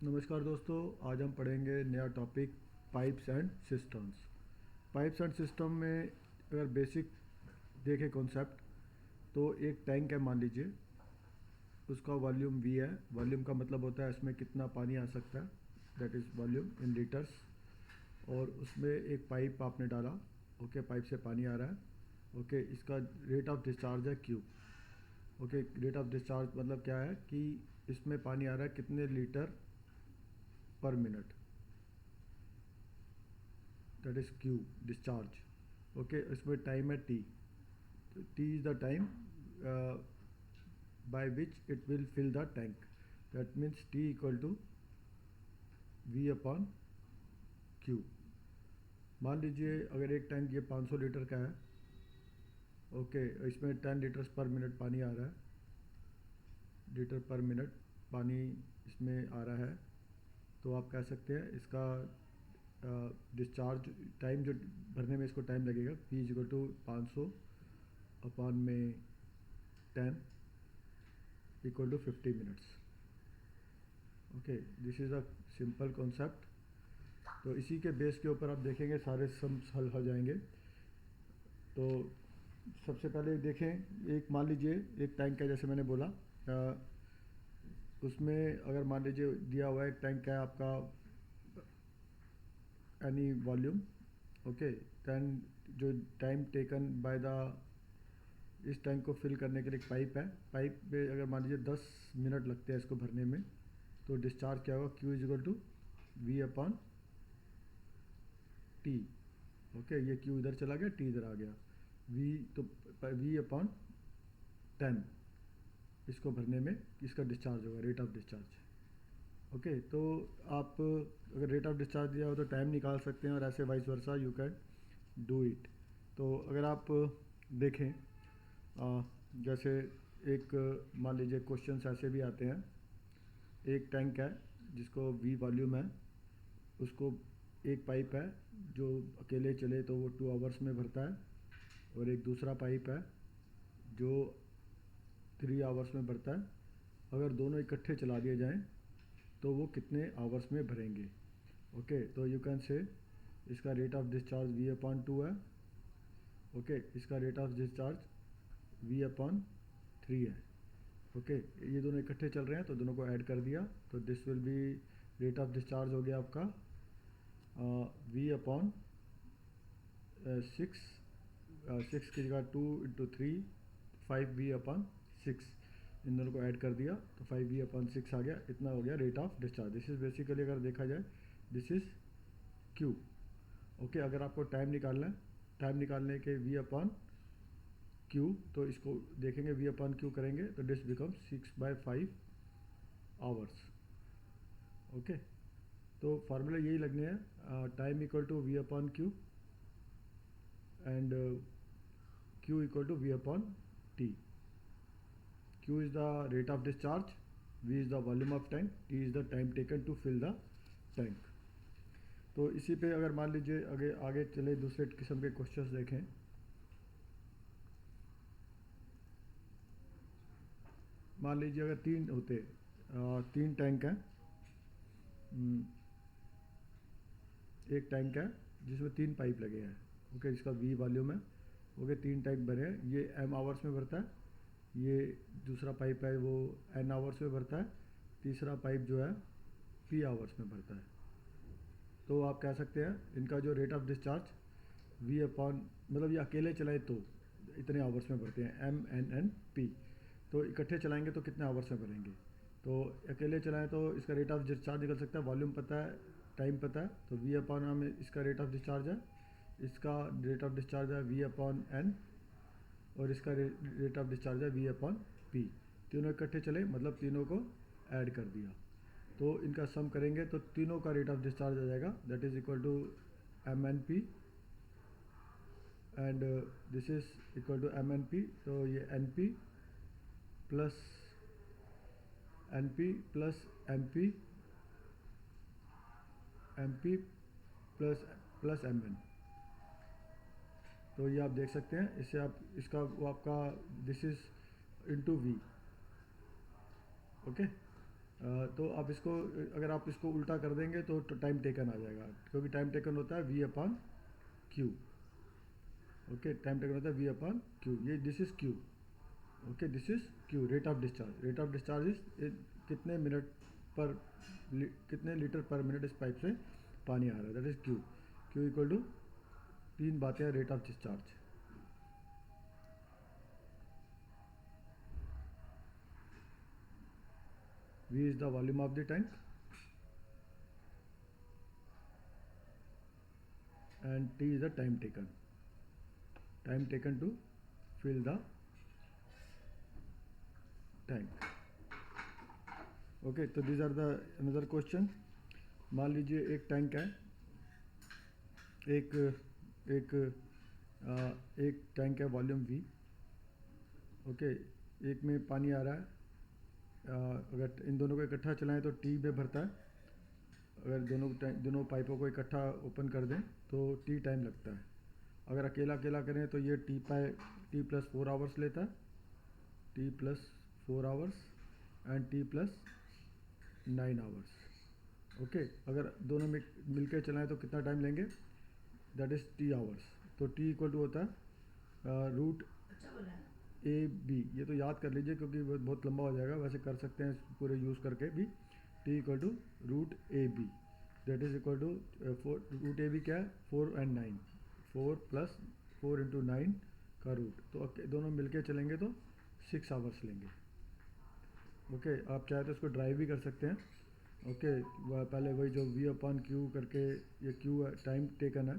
नमस्कार दोस्तों, आज हम पढ़ेंगे नया topic pipes and systems. Pipes and system में अगर बेसिक देखें कॉन्सेप्ट, तो एक टैंक है मान लीजिए, उसका वॉल्यूम V है। वॉल्यूम का मतलब होता है इसमें कितना पानी आ सकता है, that is volume in litres. और उसमें एक पाइप आपने डाला, ओके, पाइप से पानी आ रहा है, ओके। इसका रेट ऑफ डिस्चार्ज है Q, okay. Rate of discharge मतलब क्या है कि इसमें पानी आ रहा है कितने litre per minute, that is Q discharge, okay. इसमें टाइम है T, तो T is the time by which it will fill the tank, that means T equal to V upon Q। मान लीजिए अगर एक टैंक ये 500 लीटर का है, ओके, इसमें 10 लीटर्स पर मिनट पानी आ रहा है, लीटर पर मिनट पानी इसमें आ रहा है। तो आप कह सकते हैं इसका डिस्चार्ज टाइम जो भरने में इसको टाइम लगेगा, P is equal to 500 upon में 10 equal to 50 minutes, okay. This is a simple concept. तो इसी के बेस के ऊपर आप देखेंगे सारे सम्स हल हो जाएंगे। तो सबसे पहले देखें, एक मान लीजिए एक टैंक है, जैसे मैंने बोला, उसमें अगर मान लीजिए दिया हुआ है एक टैंक है आपका एनी वॉल्यूम, ओके। दैन जो टाइम टेकन बाय द, इस टैंक को फिल करने के लिए एक पाइप है, पाइप में अगर मान लीजिए 10 मिनट लगते हैं इसको भरने में, तो डिस्चार्ज क्या होगा, Q is equal to V upon T, okay. ये Q इधर चला गया, T इधर आ गया, V तो V अपॉन 10 इसको भरने में इसका डिस्चार्ज होगा, रेट ऑफ डिस्चार्ज, ओके। तो आप अगर रेट ऑफ डिस्चार्ज दिया हो तो टाइम निकाल सकते हैं, और ऐसे vice versa you can do it. तो अगर आप देखें, जैसे एक मान लीजिए क्वेश्चंस ऐसे भी आते हैं, एक टैंक है जिसको V वॉल्यूम है, उसको एक पाइप है जो अकेले चले तो वो 2 आवर्स में भरता है, और एक दूसरा पाइप है जो 3 आवर्स में भरता है। अगर दोनों इकट्ठे चला दिए जाएं तो वो कितने आवर्स में भरेंगे, ओके। तो यू कैन से इसका rate of discharge V upon 2 है, ओके। इसका rate of discharge V upon 3 है, ओके। ये दोनों इकट्ठे चल रहे हैं तो दोनों को ऐड कर दिया, तो this will be rate of discharge हो गया आपका V अपॉन 6, 6 की जगह 2 इंटू 3, 5V अपॉन 6, इन दोनों को ऐड कर दिया तो 5V अपॉन 6 आ गया, इतना हो गया rate of discharge. This is basically, अगर देखा जाए, दिस इज़ Q, ओके। अगर आपको टाइम निकालना है, टाइम निकालने के V अपॉन Q, तो इसको देखेंगे V अपॉन Q करेंगे तो दिस बिकम्स 6/5 आवर्स, ओके। तो फार्मूला यही लगने हैं, time equal to V upon Q and Q equal to V upon T। Q is the rate of discharge, V is the volume of tank, T is the time taken to fill the tank। तो इसी पे अगर मान लीजिए आगे आगे चले, दूसरे किस्म के क्वेश्चंस देखें। मान लीजिए अगर तीन होते, 3 टैंक हैं, एक टैंक है जिसमें 3 पाइप लगे हैं, ओके, जिसका V वॉल्यूम है, ओके। 3 टैंक भरे हैं, ये M आवर्स में भरता है, ये दूसरा पाइप है वो N आवर्स में भरता है, तीसरा पाइप जो है P आवर्स में भरता है। तो आप कह सकते हैं इनका जो rate of discharge V upon, मतलब ये अकेले चलाए तो इतने आवर्स में भरते हैं, MNNP। तो इकट्ठे चलाएंगे तो कितने आवर्स में भरेंगे, तो अकेले चलाएं तो इसका रेट ऑफ डिस्चार्ज निकल सकता है, वॉल्यूम पता है, टाइम पता है, तो V अपॉन हमें इसका रेट ऑफ डिस्चार्ज है, इसका रेट ऑफ डिस्चार्ज है V अपॉन N, और इसका रेट ऑफ डिस्चार्ज है V अपॉन P। तीनों इकट्ठे चले मतलब तीनों को ऐड कर दिया, तो इनका सम करेंगे तो तीनों का रेट ऑफ डिस्चार्ज आ जाएगा, that is equal to MNP, and this is equal to MNP। तो ये NP plus NP plus MP, MP plus MN। तो ये आप देख सकते हैं, इससे आप इसका वो आपका this is into V, okay. तो आप इसको, अगर आप इसको उल्टा कर देंगे तो टाइम टेकन आ जाएगा, क्योंकि टाइम टेकन होता है V upon Q. Okay, time taken होता है वी अपॉन क्यू, ये this is Q. Okay, this is Q, rate of discharge. Rate of discharge is कितने मिनट पर कितने लीटर पर मिनट इस पाइप से पानी आ रहा है, that is Q. Q equal to तीन बातें हैं, rate of discharge. V is the volume of the tank and T is the time taken to fill the tank. Okay, तो these are the another question. मान लीजिए एक tank है, एक एक एक टैंक है वॉल्यूम V। ओके, एक में पानी आ रहा है, अगर इन दोनों को इकट्ठा चलाएं तो T में भरता है। अगर दोनों पाइपों को इकट्ठा ओपन कर दें तो T टाइम लगता है। अगर अकेला अकेला करें तो ये T प्लस 4 आवर्स लेता है, T plus 4 hours and T plus 9 hours. Okay, अगर दोनों में मिलकर चलाएं तो कितना टाइम लेंगे, दैट इज़ T आवर्स। तो T इक्वल टू होता है रूट ए बी। ये तो याद कर लीजिए क्योंकि वो बहुत लंबा हो जाएगा, वैसे कर सकते हैं पूरे यूज़ करके भी। T equal to root A B, that is equal to root A B क्या है, 4 एंड 9, 4 प्लस 4 इंटू 9 का रूट। तो दोनों मिलके चलेंगे तो 6 आवर्स लेंगे। ओके, आप चाहे तो इसको ड्राइव भी कर सकते हैं। ओके, पहले वही जो V अपॉन क्यू करके, ये क्यू टाइम टेकन है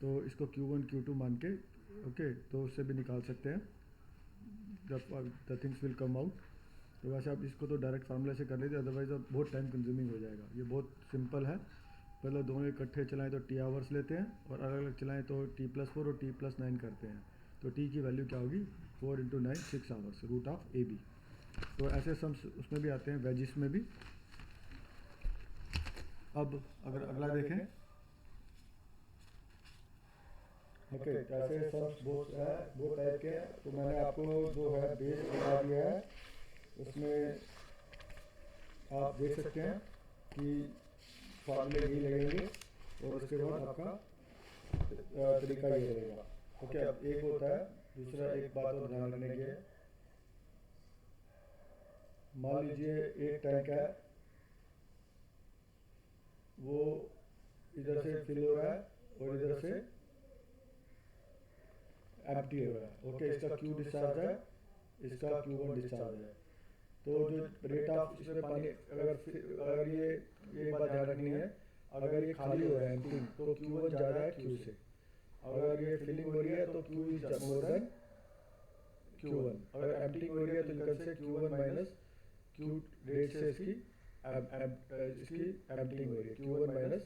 तो इसको Q1 Q2 मान के, ओके, तो उससे भी निकाल सकते हैं, the things will come out. तो वैसे आप इसको तो डायरेक्ट फार्मूला से कर लेते, अदरवाइज अब बहुत टाइम कंज्यूमिंग हो जाएगा। ये बहुत सिंपल है, पहले दोनों इकट्ठे चलाएं तो T आवर्स लेते हैं, और अलग अलग चलाएं तो T प्लस 4 और T प्लस 9 करते हैं। तो T की वैल्यू क्या होगी, 4 into 9, 6 hours, root of A B. तो ऐसे सम्स उसमें भी आते हैं, वेजिस में भी। अब अगर अगला देखें, ओके, ऐसे सम्स बहुत टाइप के हैं। तो मैंने आपको जो है बेस बता दिया है, उसमें आप देख सकते हैं कि फार्मूले यही लगेंगे, और उसके बाद आपका तरीका ये रहेगा। ओके, अब एक होता है, दूसरा एक बात और ध्यान रखने की है। मान लीजिए एक टैंक है, वो इधर से फिल हो रहा है और इधर से एम्प्टी हो रहा है। ओके, इसका Q डिस्चार्ज है, इसका Q1 डिस्चार्ज है। तो जो रेट ऑफ इसमें पानी, अगर ये एक बात ध्यान रखनी है, अगर ये खाली हो रहा है एम्प्टिंग, तो Q1 ज़्यादा है Q से। अगर ये फिलिंग हो रही है तो Q is more than Q1। अगर एम्प्टिंग हो रही है तो you can say Q1 minus Q rate से इसकी एम्प्टिंग हो रही है, Q1 माइनस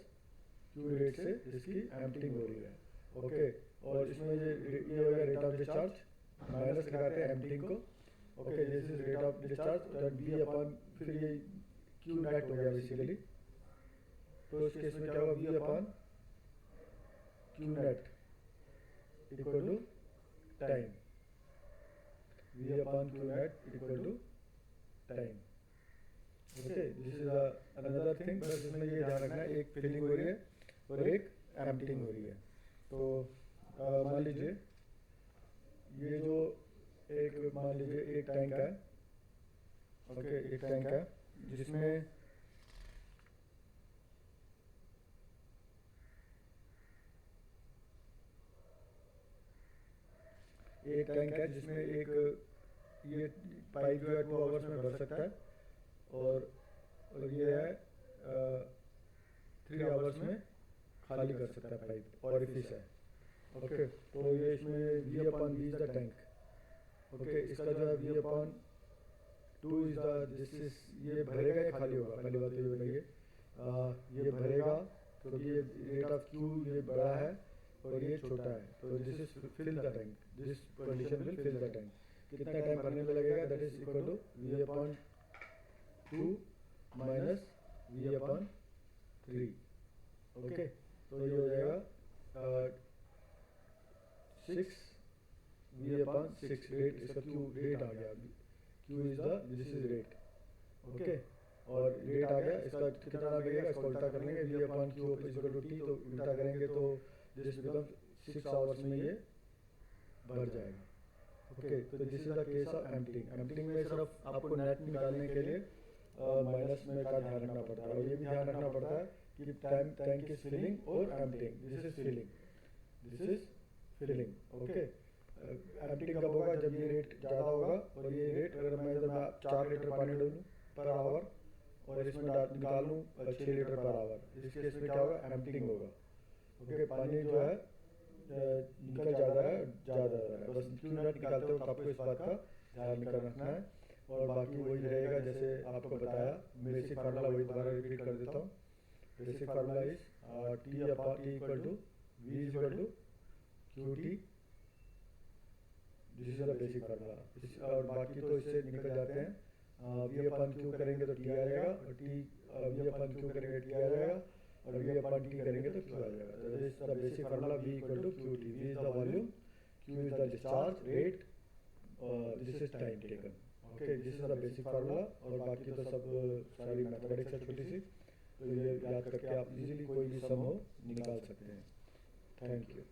Q रेट से इसकी एम्प्टिंग हो रही है। ओके, और इसमें ये हो गया रेट ऑफ डिस्चार्ज, माइनस लगाते हैं एम्प्टिंग को। Okay, this is rate of discharge, that B upon, फिर ये Q नेट हो गया बेसिकली। तो इस केस में क्या होगा, V upon Q net equal to time, V upon Q net equal to time. Okay, this is another thing, बस इसमें ये ध्यान रखना है, एक फिलिंग हो रही है और एक एम्प्टिंग हो रही है। तो मान लीजिए ये जो मान लीजिए एक टैंक है। ओके, एक टैंक है जिसमें एक ये पाइप जो है 2 आवर्स में भर सकता है, और ये है 3 आवर्स में खाली कर सकता है पाइप, ऑरिफिस है। ओके, तो ये इसमें V upon V is the tank. Okay, इसका जो है V upon 2 is the, this is, ये भरेगा या खाली होगा, पहली बात तो ये बताइए। ये भरेगा क्योंकि ये रेट ऑफ Q ये बड़ा है और ये छोटा है, तो this is fill the tank, this condition will fill the tank. कितना टाइम भरने में लगेगा, that is equal to V upon 2 minus V upon 3। Okay, तो ये हो जाएगा 6 V अपॉन 6, रेट इसका Q रेट आ गया, Q is the, this is rate. Okay, और रेट आ गया, इसका कितना लगेगा, इसका उल्टा कर लेंगे, V upon Q is equal to T, तो उल्टा करेंगे तो दिस बिकम्स 6 आवर्स में ये भर जाएगा। ओके, तो this is the case of emptying. Emptying में सिर्फ आपको नेट निकालने के लिए माइनस में का ध्यान रखना पड़ता है, और ये भी ध्यान रखना पड़ता है कि टैंक इज फिलिंग और emptying, this is filling, this is filling. Okay, emptying कब होगा, जब ये रेट ज़्यादा होगा, और ये रेट अगर मैं 4 लीटर पानी डालूँ पर आवर और इसमें निकाल लूँ 6 लीटर पर आवर, इस केस में क्या होगा, एम्प्टिंग होगा। ओके, पानी जो है निकल ज़्यादा है, बस क्यों नेट निकालते हो तो आपको इस बात का ध्यान रखना है। और बाकी वही रहेगा जैसे आपको बताया, बेसिक फार्मूला वही दोबारा रिपीट कर देता हूँ। Basic formula is T upon T equal to V is equal to Q T, this is the basic formula. और बाकी तो इससे निकल जाते हैं, वी अपन क्यू करेंगे तो टी आ जाएगा, और टी वी अपन क्यू करेंगे टी आ जाएगा, और वी अपन टी करेंगे तो क्यू आ जाएगा। तो this is the basic formula, V equal to Q T, V is the volume, Q is the discharge rate, this is time taken. Okay, this is the basic formula. और बाकी तो सब सारी मैथमेटिक्स है छोटी सी, तो ये याद करके आप इजीली कोई भी सम हो निकाल सकते हैं। Thank you.